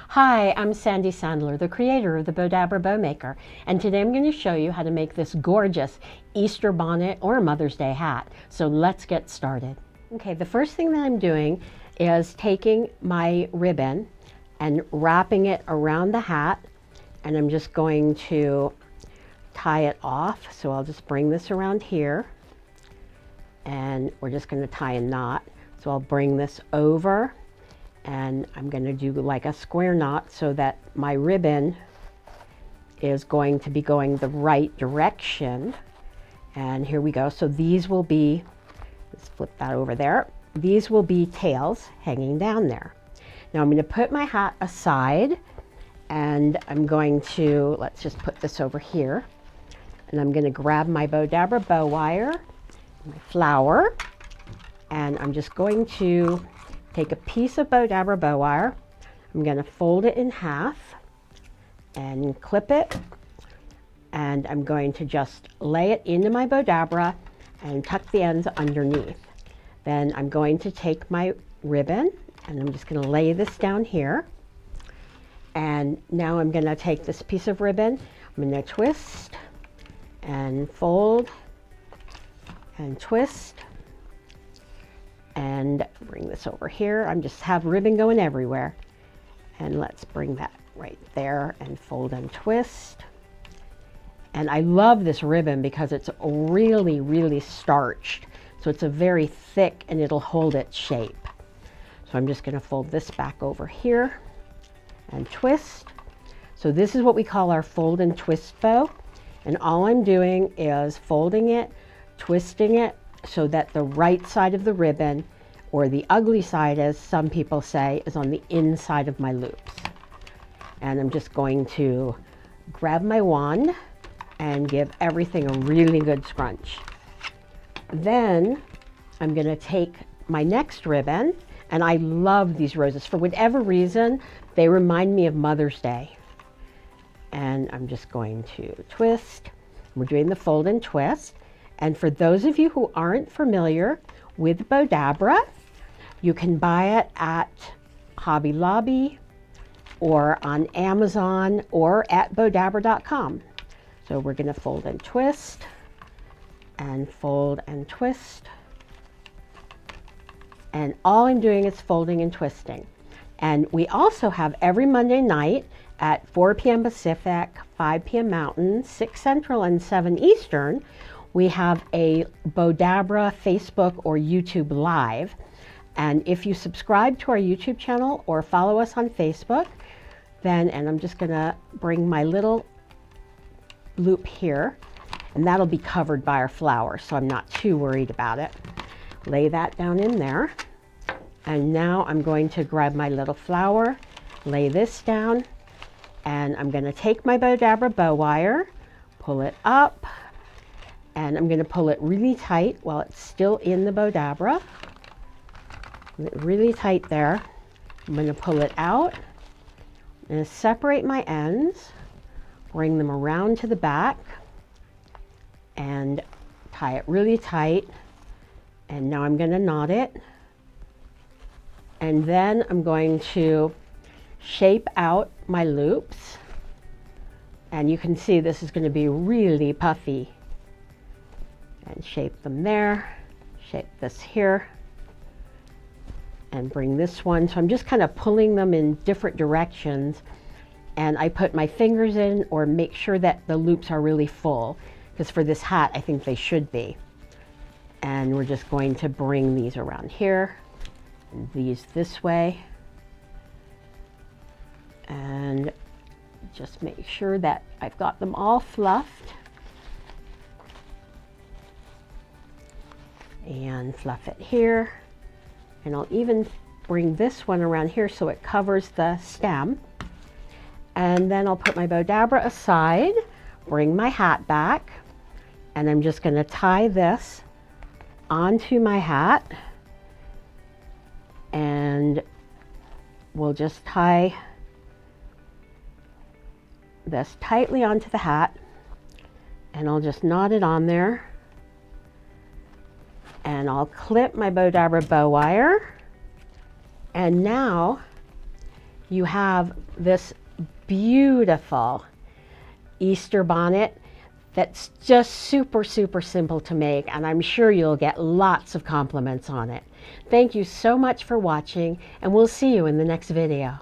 Hi, I'm Sandy Sandler, the creator of the Bowdabra Bowmaker, and today I'm going to show you how to make this gorgeous Easter bonnet or Mother's Day hat. So let's get started. Okay, the first thing that I'm doing is taking my ribbon and wrapping it around the hat, and I'm just going to tie it off. So I'll just bring this around here, and we're just going to tie a knot. So I'll bring this over, and I'm going to do like a square knot so that my ribbon is going to be going the right direction. And here we go. So these will be, let's flip that over there. These will be tails hanging down there. Now I'm going to put my hat aside, and I'm going to, let's just put this over here. And I'm going to grab my Bowdabra Bow Wire, my flower, and I'm just going to take a piece of Bowdabra Bow Wire. I'm going to fold it in half and clip it, and I'm going to just lay it into my Bowdabra and tuck the ends underneath. Then I'm going to take my ribbon, and I'm just going to lay this down here. And now I'm going to take this piece of ribbon, I'm going to twist and fold and twist and bring this over here. I'm just have ribbon going everywhere. And let's bring that right there and fold and twist. And I love this ribbon because it's really, really starched. So it's a very thick and it'll hold its shape. So I'm just going to fold this back over here and twist. So this is what we call our fold and twist bow. And all I'm doing is folding it, twisting it, so that the right side of the ribbon, or the ugly side as some people say, is on the inside of my loops. And I'm just going to grab my wand and give everything a really good scrunch. Then I'm going to take my next ribbon, and I love these roses. For whatever reason, they remind me of Mother's Day. And I'm just going to twist. We're doing the fold and twist. And for those of you who aren't familiar with Bowdabra, you can buy it at Hobby Lobby or on Amazon or at bowdabra.com. So we're going to fold and twist and fold and twist. And all I'm doing is folding and twisting. And we also have every Monday night at 4 p.m. Pacific, 5 p.m. Mountain, 6 Central, and 7 Eastern, we have a Bowdabra Facebook or YouTube Live. And if you subscribe to our YouTube channel or follow us on Facebook, then, and I'm just going to bring my little loop here, and that'll be covered by our flower, so I'm not too worried about it. Lay that down in there. And now I'm going to grab my little flower, lay this down, and I'm going to take my Bowdabra Bow Wire, pull it up, and I'm going to pull it really tight while it's still in the Bowdabra. Really tight there. I'm going to pull it out. I'm going to separate my ends, bring them around to the back, and tie it really tight. And now I'm going to knot it. And then I'm going to shape out my loops. And you can see this is going to be really puffy. And shape them there, shape this here, and bring this one. So I'm just kind of pulling them in different directions, and I put my fingers in or make sure that the loops are really full, because for this hat I think they should be. And we're just going to bring these around here, and these this way, and just make sure that I've got them all fluffed. And fluff it here, and I'll even bring this one around here so it covers the stem. And then I'll put my Bowdabra aside, bring my hat back, and I'm just going to tie this onto my hat, and we'll just tie this tightly onto the hat, and I'll just knot it on there. And I'll clip my Bowdabra Bow Wire. And now you have this beautiful Easter bonnet that's just super, super simple to make, and I'm sure you'll get lots of compliments on it. Thank you so much for watching, and we'll see you in the next video.